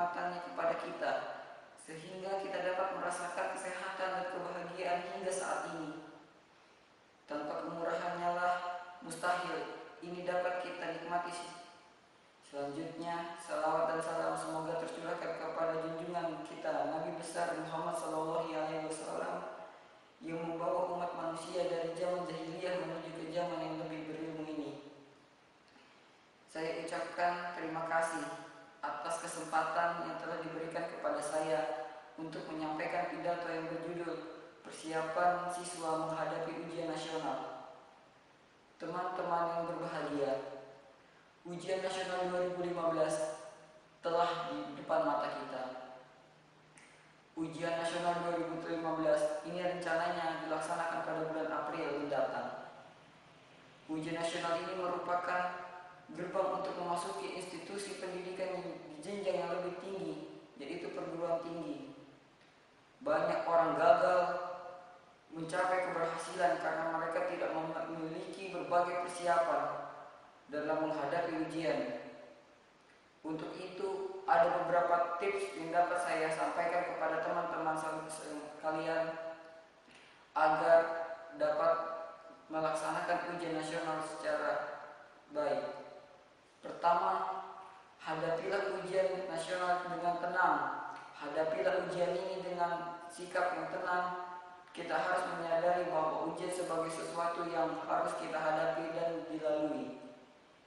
kenikmatannya kepada kita, sehingga kita dapat merasakan kesehatan dan kebahagiaan hingga saat ini. Tanpa kemurahannya lah mustahil ini dapat kita nikmati. Selanjutnya, salawat dan salam semoga tercurahkan kepada junjungan kita Nabi besar Muhammad SAW yang membawa umat manusia dari zaman jahiliyah menuju ke zaman yang lebih berilmu ini. Saya ucapkan terima kasih atas kesempatan yang telah diberikan kepada saya untuk menyampaikan pidato yang berjudul Persiapan Siswa Menghadapi Ujian Nasional. Teman-teman yang berbahagia, Ujian Nasional 2015 telah di depan mata kita. Ujian Nasional 2015 ini rencananya dilaksanakan pada bulan April mendatang. Ujian nasional ini merupakan gerbang untuk memasuki institusi pendidikan di jenjang yang lebih tinggi, yaitu perguruan tinggi. Banyak orang gagal mencapai keberhasilan karena mereka tidak memiliki berbagai persiapan dalam menghadapi ujian. Untuk itu, ada beberapa tips yang dapat saya sampaikan kepada teman-teman sekalian agar dapat melaksanakan ujian nasional secara baik. Pertama, hadapilah ujian nasional dengan tenang. Hadapilah ujian ini dengan sikap yang tenang. Kita harus menyadari bahwa ujian sebagai sesuatu yang harus kita hadapi dan dilalui.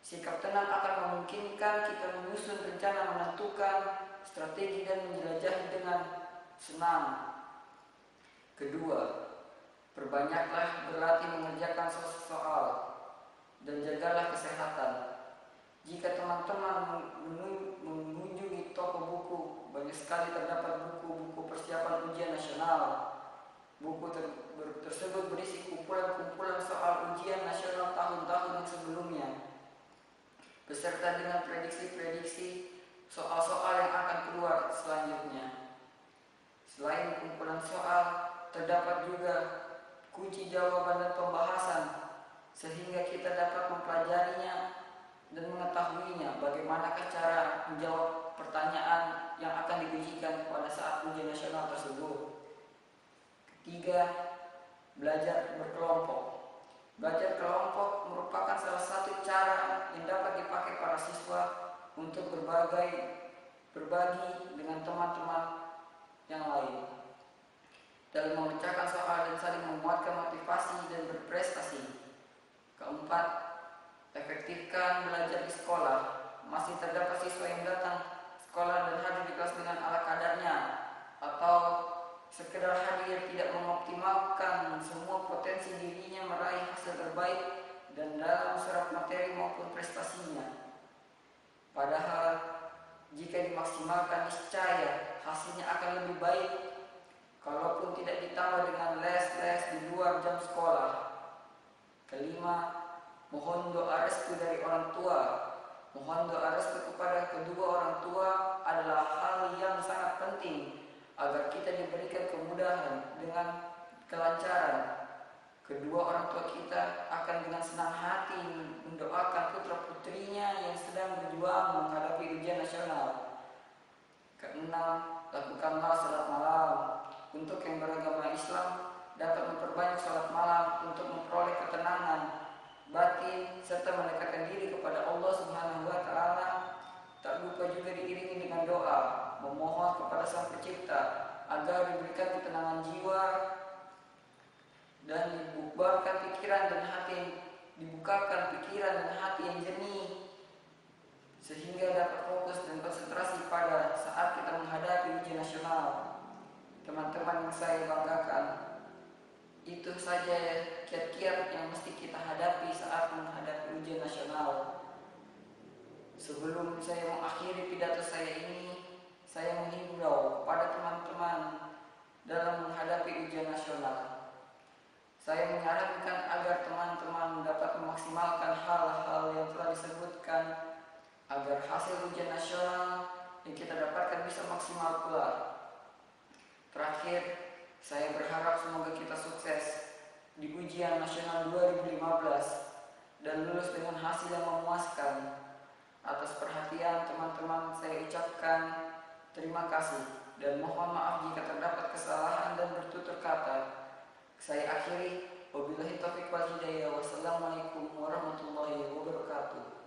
Sikap tenang akan memungkinkan kita menyusun rencana, menentukan strategi dan menjelajahi dengan senang. Kedua, perbanyaklah berlatih mengerjakan soal dan jagalah kesehatan. Jika teman-teman mengunjungi toko buku, banyak sekali terdapat buku-buku persiapan ujian nasional. Buku tersebut berisi kumpulan-kumpulan soal ujian nasional tahun-tahun yang sebelumnya, beserta dengan prediksi-prediksi soal-soal yang akan keluar selanjutnya. Selain kumpulan soal, terdapat juga kunci jawaban dan pembahasan, sehingga kita dapat mempelajarinya dan mengetahuinya bagaimana cara menjawab pertanyaan yang akan diujikan pada saat ujian nasional tersebut. Ketiga, belajar berkelompok. Belajar kelompok merupakan salah satu cara yang dapat dipakai para siswa untuk berbagi dengan teman-teman yang lain dalam memecahkan soal dan saling menguatkan motivasi dan berprestasi. Keempat, efektifkan belajar di sekolah. Masih terdapat siswa yang datang sekolah dan hadir di kelas dengan ala kadarnya atau sekedar hadir tidak mengoptimalkan semua potensi dirinya meraih hasil terbaik dan dalam serap materi maupun prestasinya. Padahal jika dimaksimalkan niscaya hasilnya akan lebih baik kalaupun tidak ditambah dengan les-les di luar jam sekolah. Kelima, mohon doa restu dari orang tua. Mohon doa restu kepada kedua orang tua adalah hal yang sangat penting agar kita diberikan kemudahan dengan kelancaran. Kedua orang tua kita akan dengan senang hati mendoakan putra-putrinya yang sedang berjuang menghadapi ujian nasional. Keenam, lakukanlah salat malam. Untuk yang beragama Islam dapat memperbanyak salat malam untuk memperoleh ketenangan batin serta mendekatkan diri kepada Allah Subhanahu wa taala. Tak lupa juga diiringi dengan doa, memohon kepada Sang Pencipta agar diberikan ketenangan jiwa dan dibubarkan pikiran dan hati, dibukakan pikiran dan hati yang jernih sehingga dapat fokus dan konsentrasi pada saat kita menghadapi ujian nasional. Teman-teman yang saya banggakan, itu saja kiat-kiat yang mesti kita hadapi saat menghadapi ujian nasional. Sebelum saya mengakhiri pidato saya ini, saya menghimbau kepada teman-teman dalam menghadapi ujian nasional. Saya menyarankan agar teman-teman dapat memaksimalkan hal-hal yang telah disebutkan agar hasil ujian nasional yang kita dapatkan bisa maksimal pula. Terakhir, saya berharap semoga kita sukses di ujian nasional 2015 dan lulus dengan hasil yang memuaskan. Atas perhatian teman-teman saya ucapkan Terima kasih dan mohon maaf jika terdapat kesalahan dan bertutur kata. Saya akhiri, wabillahi taufiq wal hidayah. Wassalamualaikum warahmatullahi wabarakatuh.